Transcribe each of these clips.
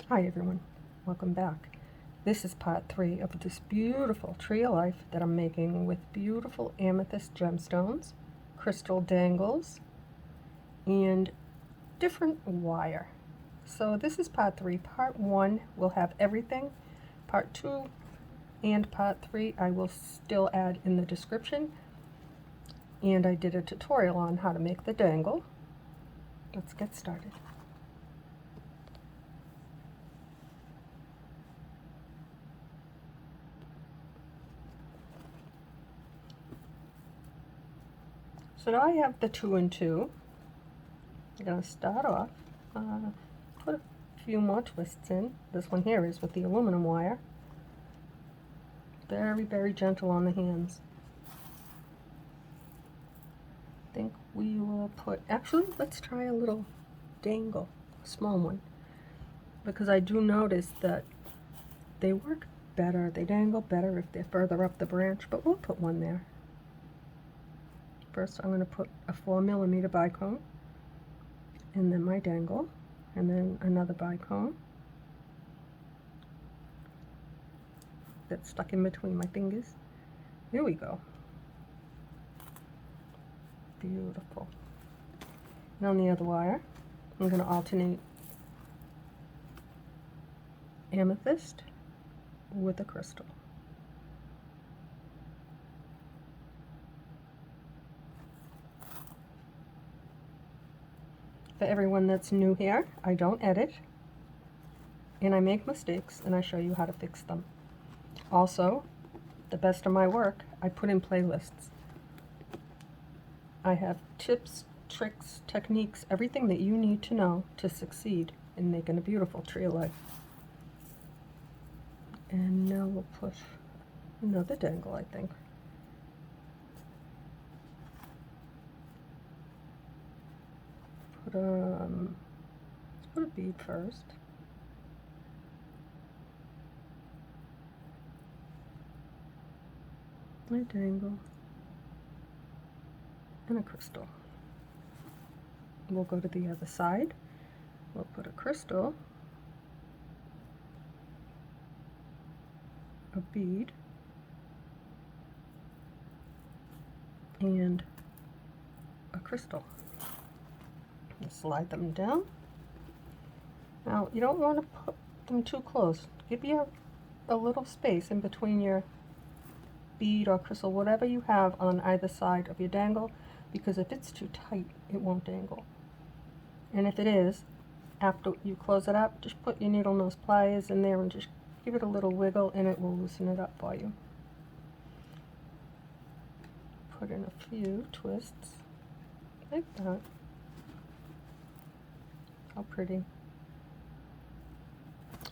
Hi everyone, welcome back. This is part 3 of this beautiful tree of life that I'm making with beautiful amethyst gemstones, crystal dangles, and different wire. So this is part 3. Part 1 will have everything. Part 2 and part 3 I will still add in the description. And I did a tutorial on how to make the dangle. Let's get started. So now I have the 2 and 2. I'm going to start off, put a few more twists in. This one here is with the aluminum wire. Very, very gentle on the hands. I think we will put, actually, let's try a little dangle, a small one, because I do notice that they work better, they dangle better if they're further up the branch, but we'll put one there. First I'm going to put a 4mm bicone, and then my dangle, and then another bicone that's stuck in between my fingers. Here we go. Beautiful. And on the other wire, I'm going to alternate amethyst with a crystal. For everyone that's new here, I don't edit, and I make mistakes, and I show you how to fix them. Also, the best of my work, I put in playlists. I have tips, tricks, techniques, everything that you need to know to succeed in making a beautiful tree of life. And now we'll put another dangle, I think. Let's put a bead first. My dangle. And a crystal. We'll go to the other side. We'll put a crystal, a bead, and a crystal. And slide them down. Now you don't want to put them too close. Give you a little space in between your bead or crystal, whatever you have on either side of your dangle, because if it's too tight, it won't dangle. And if it is, after you close it up, just put your needle nose pliers in there and just give it a little wiggle and it will loosen it up for you. Put in a few twists, like that. How pretty.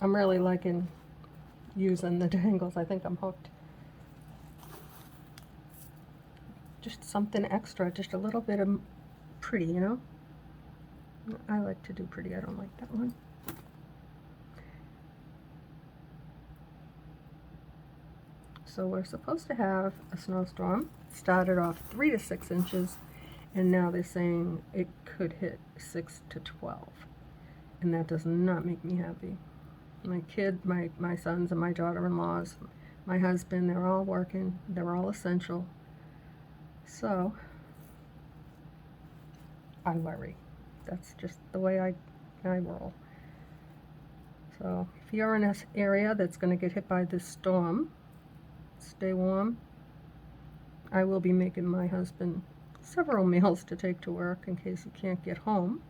I'm really liking using the dangles. I think I'm hooked. Just something extra, just a little bit of pretty, you know? I like to do pretty. I don't like that one. So we're supposed to have a snowstorm. It started off 3 to 6 inches, and now they're saying it could hit 6 to 12. And that does not make me happy. My kid, my sons and my daughter-in-laws, my husband, they're all working. They're all essential. So I worry. That's just the way I roll. So if you're in an area that's going to get hit by this storm, stay warm. I will be making my husband several meals to take to work in case he can't get home.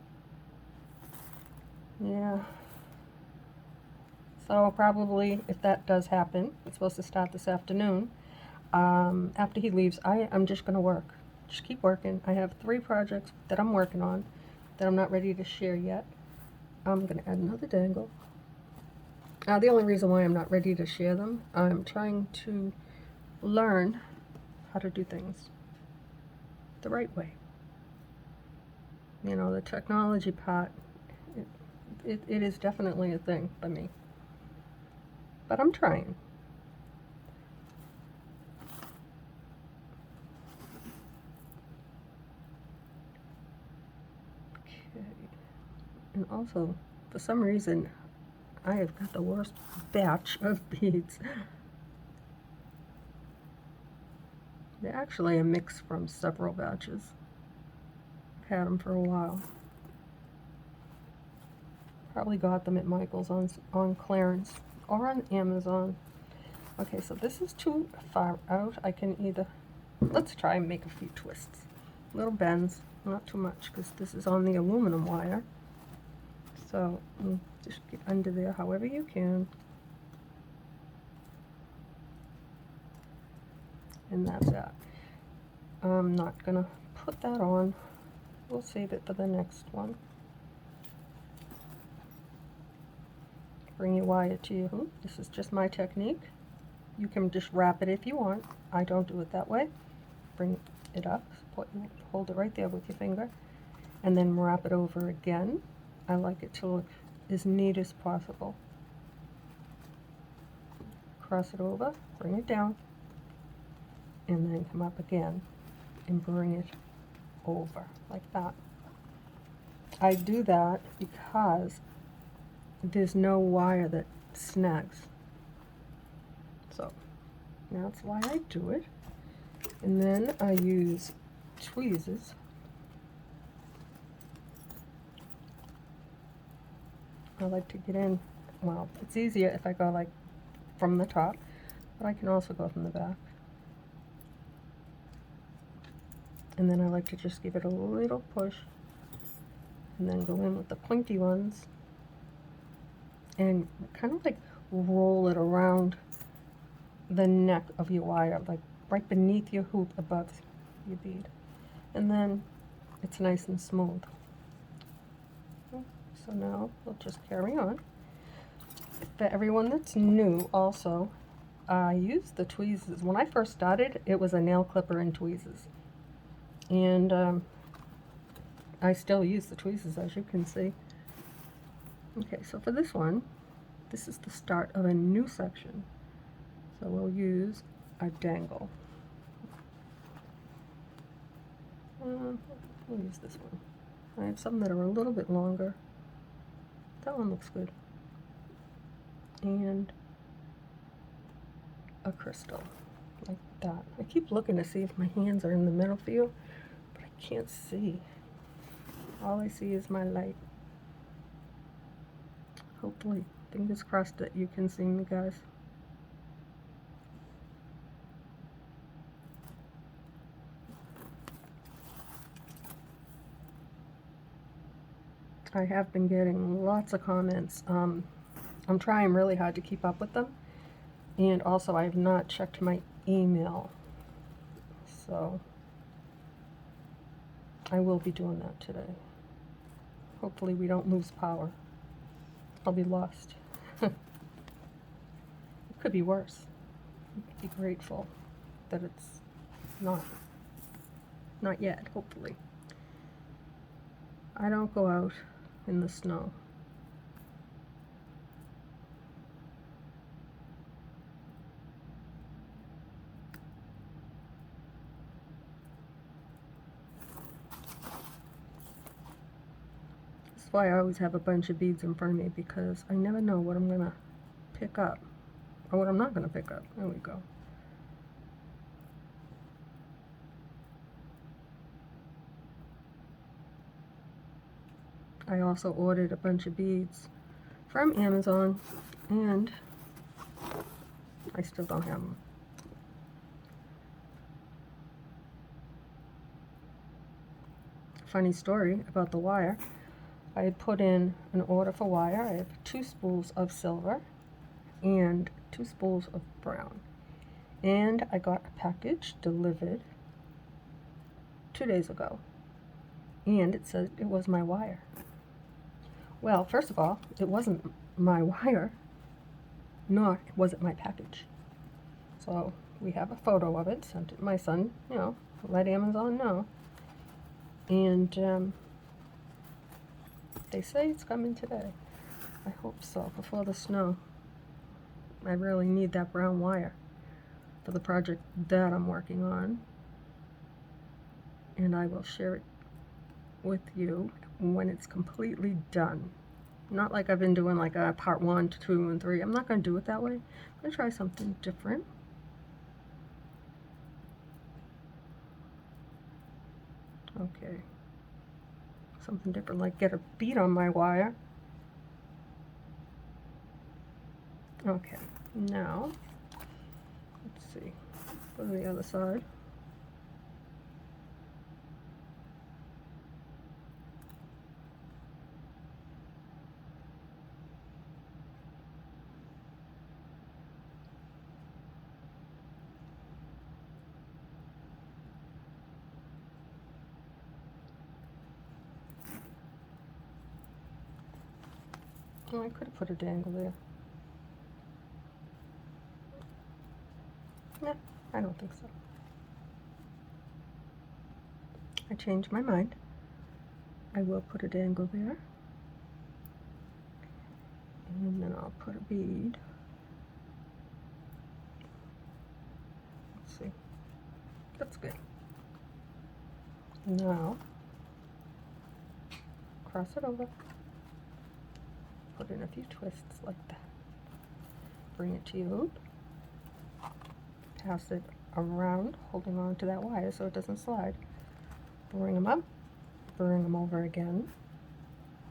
Yeah. So probably, if that does happen, it's supposed to start this afternoon. After he leaves, I'm just going to work. Just keep working. I have 3 projects that I'm working on that I'm not ready to share yet. I'm going to add another dangle. The only reason why I'm not ready to share them, I'm trying to learn how to do things the right way. You know, the technology part, it is definitely a thing for me. But I'm trying. Okay. And also, for some reason, I have got the worst batch of beads. They're actually a mix from several batches. I've had them for a while. Probably got them at Michael's on clearance or on Amazon. Okay, so this is too far out. I can either, let's try and make a few twists. Little bends, not too much, because this is on the aluminum wire. So just get under there however you can. And that's that. I'm not gonna put that on. We'll save it for the next one. Bring your wire to your hoop. This is just my technique. You can just wrap it if you want. I don't do it that way. Bring it up, hold it right there with your finger, and then wrap it over again. I like it to look as neat as possible. Cross it over, bring it down, and then come up again and bring it over like that. I do that because there's no wire that snags. So that's why I do it. And then I use tweezers. I like to get in, well, it's easier if I go like from the top, but I can also go from the back. And then I like to just give it a little push and then go in with the pointy ones and kind of like roll it around the neck of your wire, like right beneath your hoop above your bead. And then it's nice and smooth. So now we'll just carry on. For everyone that's new also, I use the tweezers. When I first started, it was a nail clipper and tweezers. And I still use the tweezers, as you can see. Okay, so for this one, this is the start of a new section. So we'll use a dangle. We'll use this one. I have some that are a little bit longer. That one looks good. And a crystal, like that. I keep looking to see if my hands are in the middle field, but I can't see. All I see is my light. Hopefully, fingers crossed that you can see me, guys. I have been getting lots of comments. I'm trying really hard to keep up with them. And also, I have not checked my email. So, I will be doing that today. Hopefully, we don't lose power. I'll be lost. It could be worse. Be grateful that it's not. Not yet, hopefully. I don't go out in the snow. That's why I always have a bunch of beads in front of me, because I never know what I'm gonna pick up or what I'm not gonna pick up. There we go. I also ordered a bunch of beads from Amazon, and I still don't have them. Funny story about the wire. I had put in an order for wire. I have 2 spools of silver and 2 spools of brown. And I got a package delivered 2 days ago. And it said it was my wire. Well, first of all, it wasn't my wire, nor was it my package. So we have a photo of it, sent it to my son, you know, let Amazon know. And they say it's coming today. I hope so, before the snow. I really need that brown wire for the project that I'm working on. And I will share it with you when it's completely done. Not like I've been doing like a part 1, 2, and 3. I'm not going to do it that way. I'm going to try something different. Okay. Something different, like get a bead on my wire. Okay, now, let's see, go to the other side. Oh, I could have put a dangle there. No, I don't think so. I changed my mind. I will put a dangle there. And then I'll put a bead. Let's see. That's good. Now, cross it over. Put in a few twists like that. Bring it to your hoop. Pass it around, holding on to that wire so it doesn't slide. Bring them up. Bring them over again.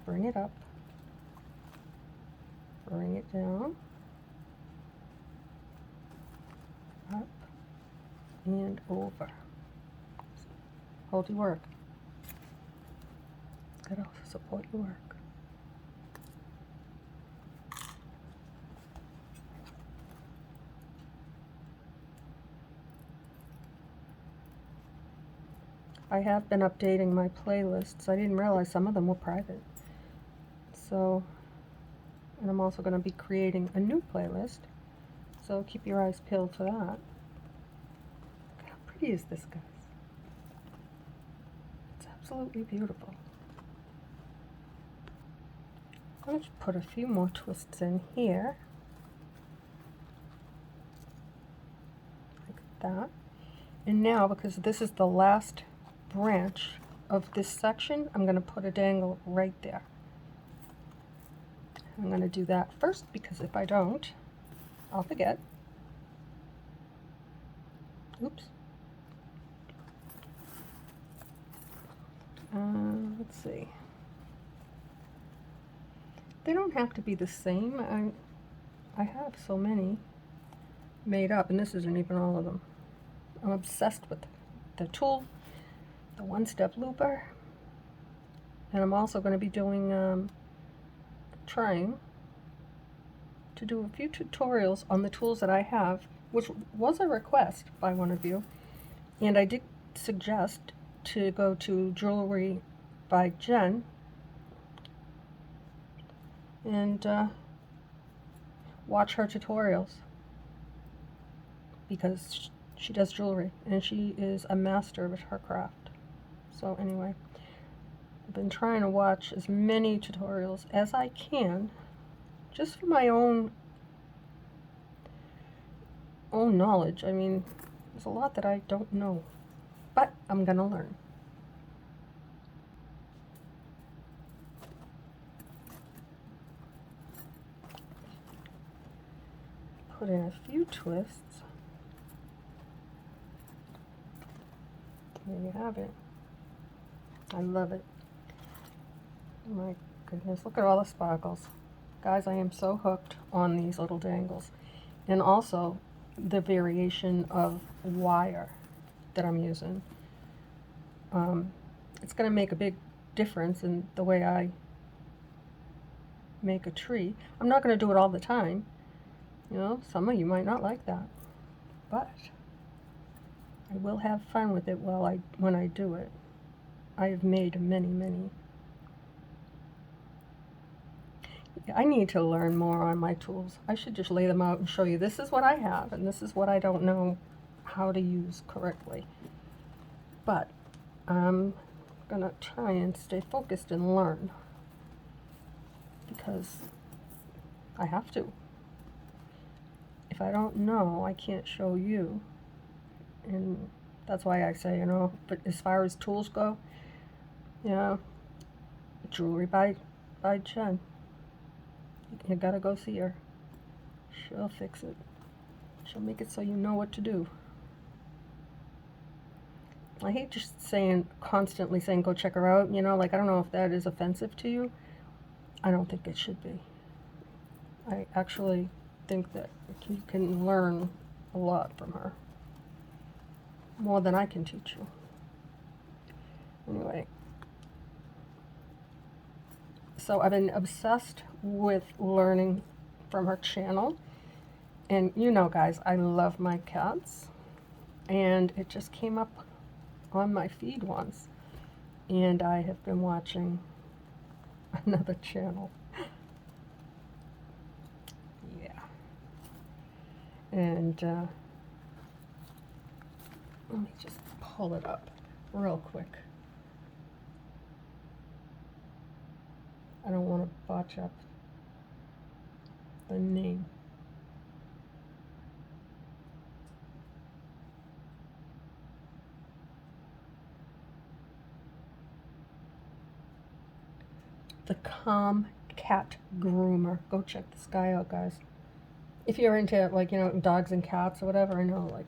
Bring it up. Bring it down. Up and over. Hold your work. Gotta support your work. I have been updating my playlists. I didn't realize some of them were private. So, and I'm also going to be creating a new playlist. So keep your eyes peeled for that. Look how pretty is this, guys? It's absolutely beautiful. I'm going to put a few more twists in here. Like that. And now, because this is the last branch of this section, I'm going to put a dangle right there. I'm going to do that first because if I don't, I'll forget. Oops. Let's see. They don't have to be the same. I have so many made up, and this isn't even all of them. I'm obsessed with the tool, the one-step looper, and I'm also going to be doing trying to do a few tutorials on the tools that I have, which was a request by one of you, and I did suggest to go to Jewelry by Jen and watch her tutorials because she does jewelry and she is a master of her craft. So anyway, I've been trying to watch as many tutorials as I can just for my own knowledge. I mean, there's a lot that I don't know, but I'm gonna learn. Put in a few twists. There you have it. I love it. Oh my goodness, look at all the sparkles. Guys, I am so hooked on these little dangles. And also the variation of wire that I'm using. It's going to make a big difference in the way I make a tree. I'm not going to do it all the time. You know, some of you might not like that. But I will have fun with it when I do it. I have made many, many. I need to learn more on my tools. I should just lay them out and show you this is what I have and this is what I don't know how to use correctly. But I'm gonna try and stay focused and learn because I have to. If I don't know, I can't show you. And that's why I say, you know, but as far as tools go, you know, Jewelry by Jen. You gotta go see her. She'll fix it. She'll make it so you know what to do. I hate just constantly saying, go check her out. You know, like, I don't know if that is offensive to you. I don't think it should be. I actually think that you can learn a lot from her. More than I can teach you. Anyway. So I've been obsessed with learning from her channel. And you know, guys, I love my cats. And it just came up on my feed once, and I have been watching another channel. Yeah. And let me just pull it up real quick. I don't want to botch up the name. The Calm Cat Groomer. Go check this guy out, guys. If you're into, like, you know, dogs and cats or whatever, I know, like,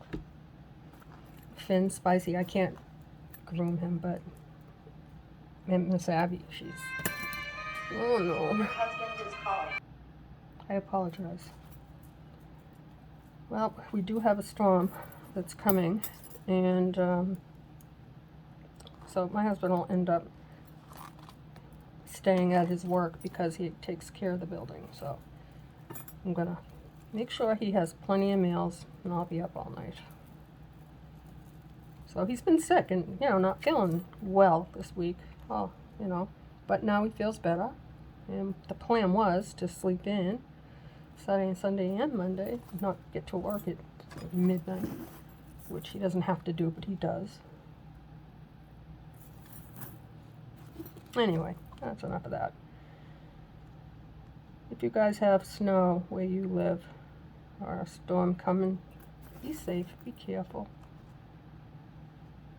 Finn, Spicy, I can't groom him, but Miss Abby, she's... Oh, no. Your husband is calling. I apologize. Well, we do have a storm that's coming, and so my husband will end up staying at his work because he takes care of the building. So I'm gonna make sure he has plenty of meals, and I'll be up all night. So he's been sick and, you know, not feeling well this week. Oh, you know, but now he feels better. And the plan was to sleep in Saturday and Sunday and Monday, not get to work at midnight, which he doesn't have to do, but he does. Anyway, that's enough of that. If you guys have snow where you live, or a storm coming, be safe, be careful.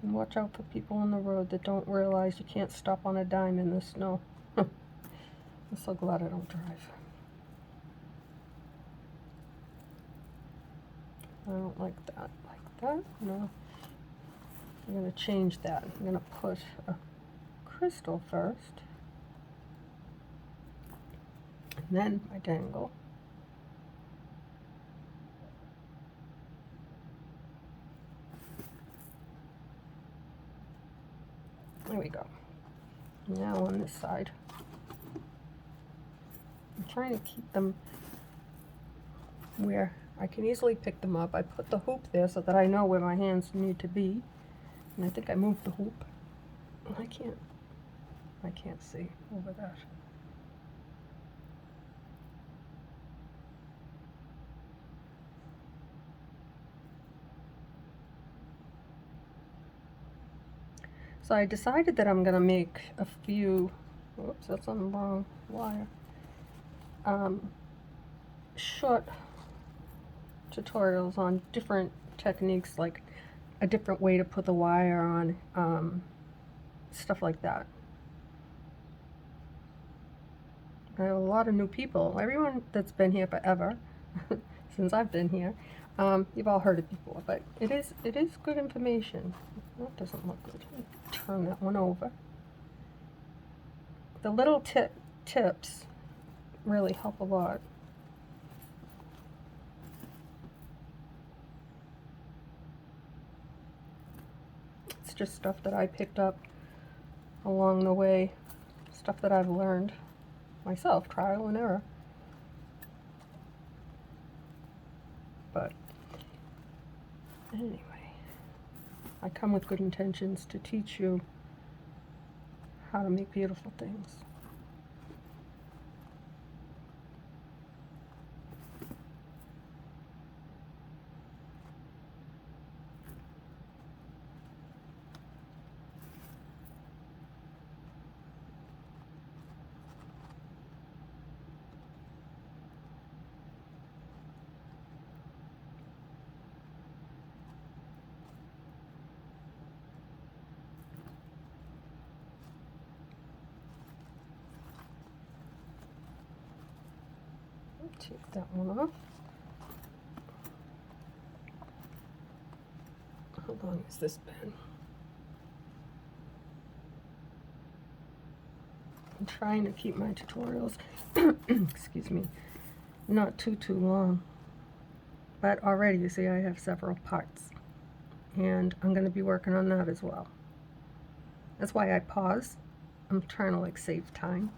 And watch out for people on the road that don't realize you can't stop on a dime in the snow. I'm so glad I don't drive. I don't like that. Like that? No. I'm going to change that. I'm going to put a crystal first. And then my dangle. There we go. Now on this side. I'm trying to keep them where I can easily pick them up. I put the hoop there so that I know where my hands need to be. And I think I moved the hoop. I can't see over that. So I decided that I'm going to make a few, whoops, that's on the wrong wire, short tutorials on different techniques, like a different way to put the wire on, stuff like that. I have a lot of new people. Everyone that's been here forever, since I've been here, you've all heard it before, but it is good information. That doesn't look good. Turn that one over. The little tips really help a lot. It's just stuff that I picked up along the way, stuff that I've learned myself, trial and error. But anyway, I come with good intentions to teach you how to make beautiful things. Take that one off. How long has this been? I'm trying to keep my tutorials, excuse me, not too long. But already you see I have several parts. And I'm going to be working on that as well. That's why I pause. I'm trying to like save time.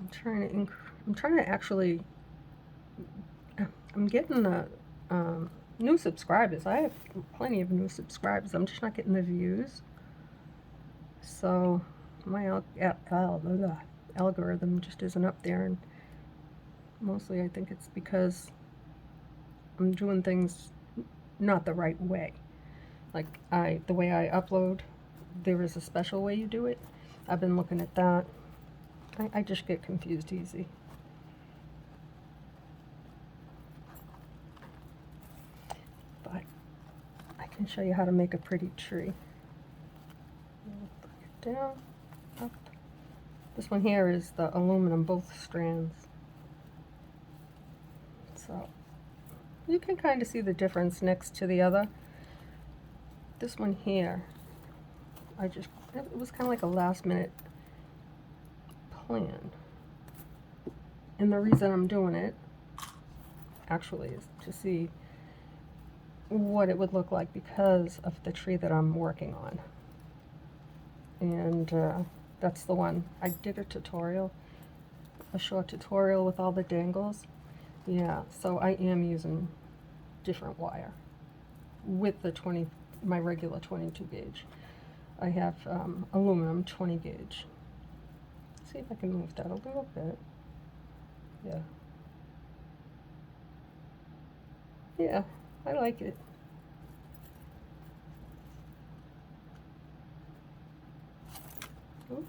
I'm trying to actually, I'm getting the new subscribers. I have plenty of new subscribers. I'm just not getting the views. So my algorithm just isn't up there, and mostly I think it's because I'm doing things not the right way. Like the way I upload, there is a special way you do it. I've been looking at that. I just get confused easy. But I can show you how to make a pretty tree. Bring it down, up. This one here is the aluminum, both strands. So you can kind of see the difference next to the other. This one here, it was kind of like a last minute plan. And the reason I'm doing it actually is to see what it would look like because of the tree that I'm working on. And that's the one. I did a tutorial, a short tutorial with all the dangles. Yeah, so I am using different wire with the my regular 22 gauge. I have aluminum 20 gauge. Let's see if I can move that a little bit. Yeah. Yeah, I like it. Ooh.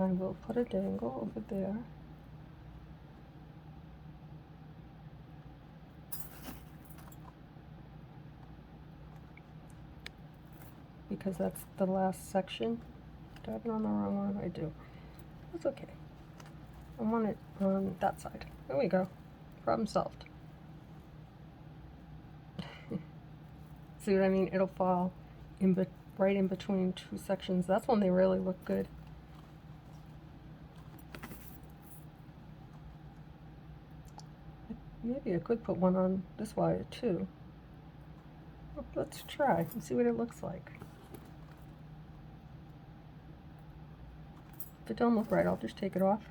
I will put a dangle over there. Because that's the last section. Did I have it on the wrong one? I do. That's okay. I want it on that side. There we go. Problem solved. See what I mean? It'll fall right in between two sections. That's when they really look good. Maybe I could put one on this wire too. Let's try and see what it looks like. If it don't look right, I'll just take it off.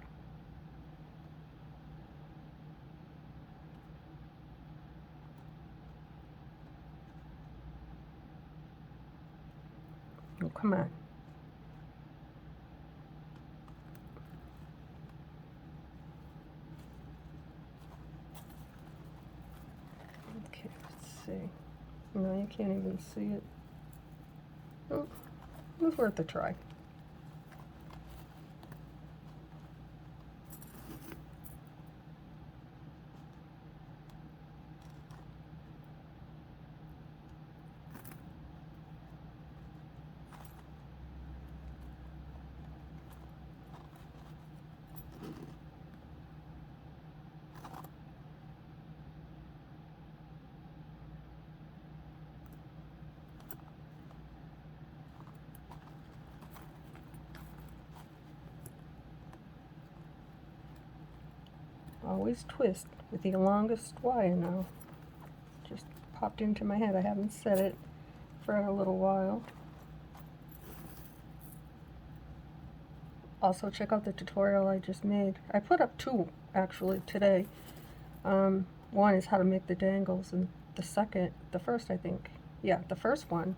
Oh, come on. Okay, let's see. No, you can't even see it. Oh, it was worth a try. Always twist with the longest wire now. Just popped into my head. I haven't said it for a little while. Also, check out the tutorial I just made. I put up two actually today. One is how to make the dangles, and the first I think, yeah, the first one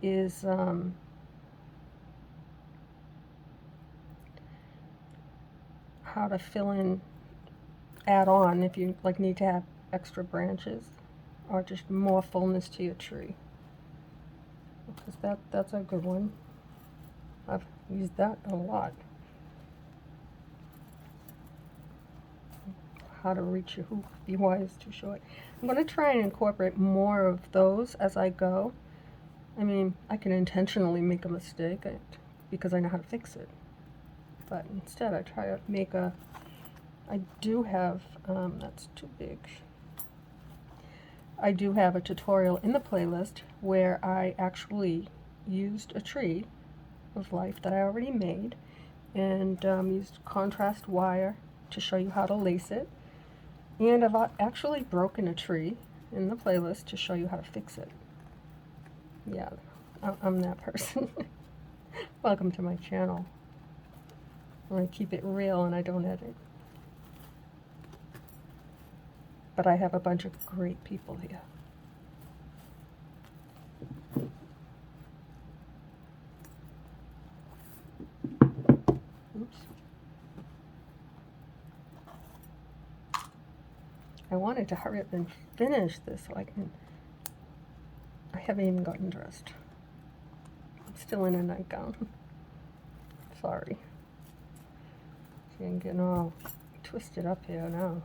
is how to fill in, add on if you like need to have extra branches or just more fullness to your tree. because that's a good one. I've used that a lot. How to reach a hoop, be wise, too short. I'm going to try and incorporate more of those as I go. I mean, I can intentionally make a mistake because I know how to fix it. But instead, I try to make a, I do have, that's too big. I do have a tutorial in the playlist where I actually used a tree of life that I already made and used contrast wire to show you how to lace it. And I've actually broken a tree in the playlist to show you how to fix it. Yeah, I'm that person. Welcome to my channel. I keep it real and I don't edit. But I have a bunch of great people here. Oops. I wanted to hurry up and finish this so I haven't even gotten dressed. I'm still in a nightgown. Sorry. See, I'm getting all twisted up here now.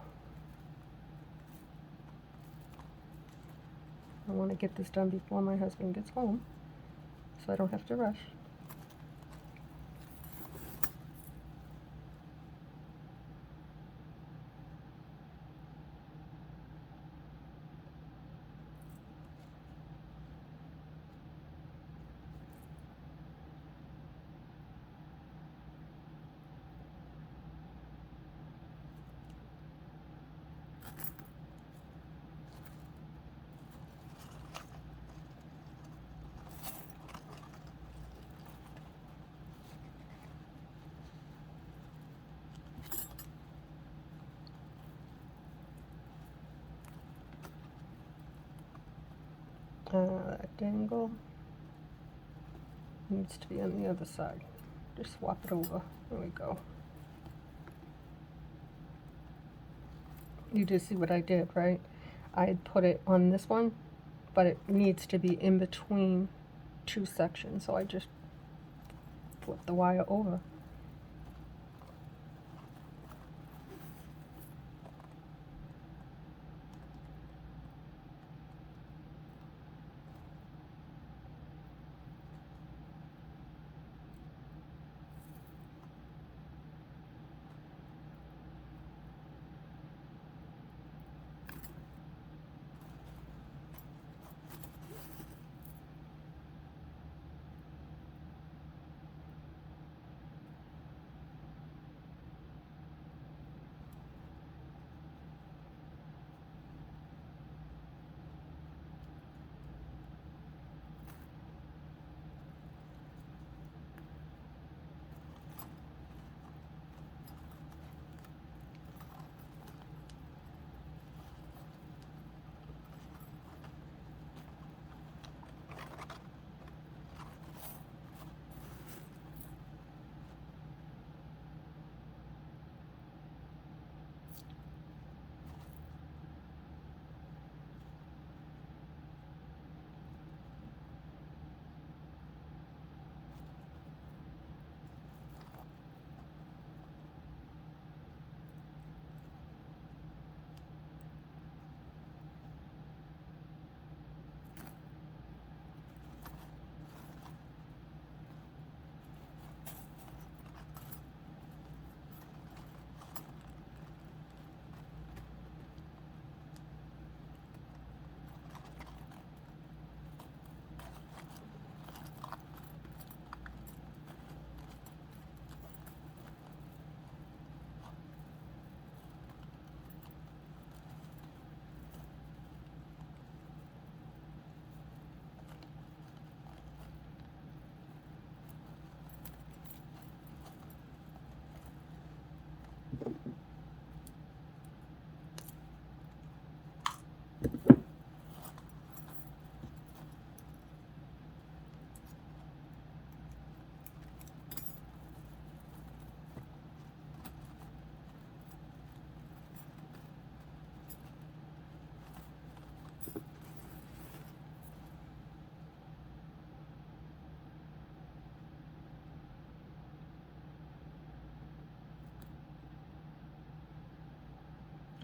I want to get this done before my husband gets home, so I don't have to rush. That dangle needs to be on the other side. Just swap it over. There we go. You just see what I did, right? I had put it on this one, but it needs to be in between two sections, so I just flip the wire over.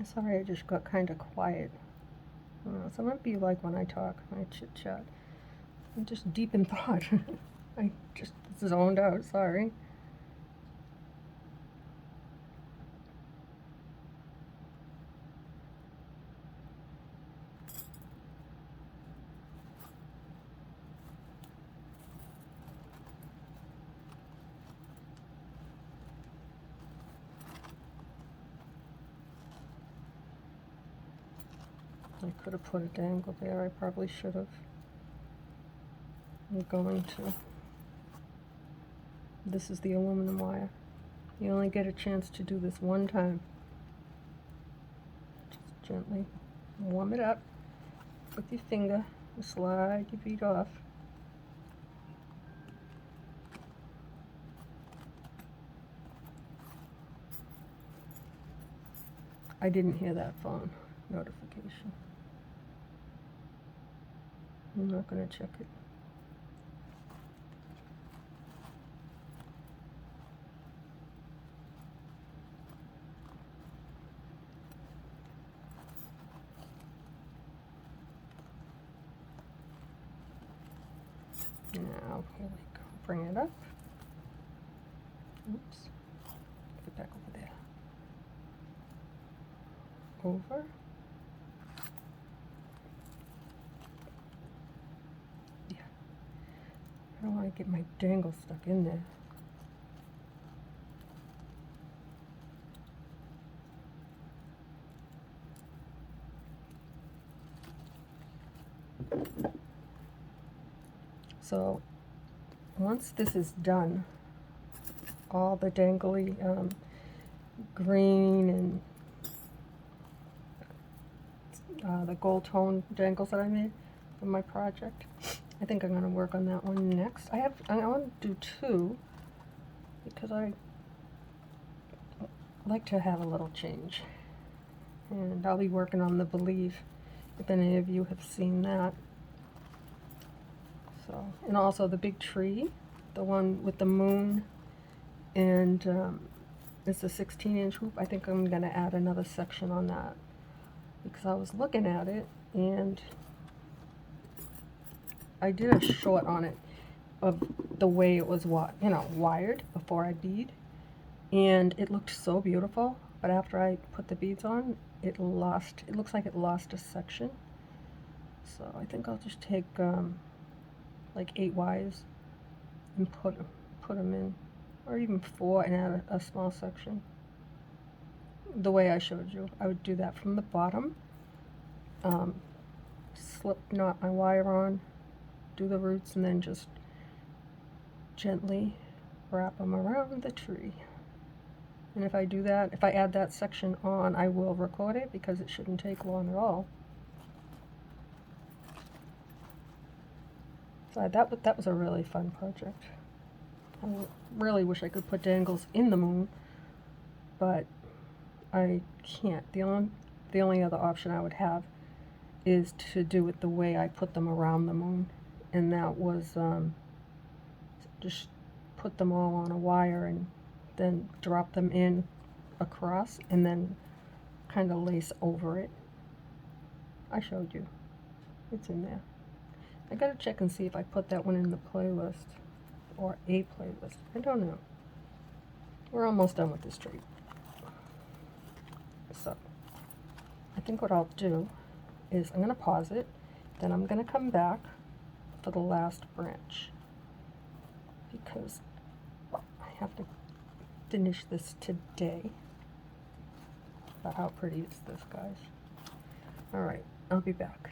Sorry, I just got kind of quiet. So it might be like when I talk, when I chit chat. I'm just deep in thought. I just zoned out, sorry. I could have put a dangle there, I probably should have. I'm going to. This is the aluminum wire. You only get a chance to do this one time. Just gently warm it up with your finger and slide your bead off. I didn't hear that phone notification. I'm not going to check it. Now, here we go. Bring it up. Oops. Put it back over there. Over. Yeah. I don't want to get my dangle stuck in there. So once this is done, all the dangly green and the gold tone dangles that I made for my project, I think I'm going to work on that one next. I want to do two because I like to have a little change, and I'll be working on the Believe, if any of you have seen that. So, and also the big tree, the one with the moon, and it's a 16-inch hoop. I think I'm going to add another section on that because I was looking at it and I did a short on it of the way it was wired before I bead, and it looked so beautiful, but after I put the beads on, it looks like it lost a section. So I think I'll just take like 8 wires and put them in, or even 4, and add a small section. The way I showed you, I would do that from the bottom, slip knot my wire on, do the roots, and then just gently wrap them around the tree. And if I do that, if I add that section on, I will record it because it shouldn't take long at all. So that was a really fun project. I really wish I could put dangles in the moon, but I can't. The only other option I would have is to do it the way I put them around the moon, and that was just put them all on a wire and then drop them in across and then kind of lace over it. I showed you. It's in there. I gotta check and see if I put that one in the playlist or a playlist. I don't know. We're almost done with this tree. So I think what I'll do is I'm gonna pause it, then I'm gonna come back for the last branch because I have to finish this today. But how pretty is this, guys? All right, I'll be back.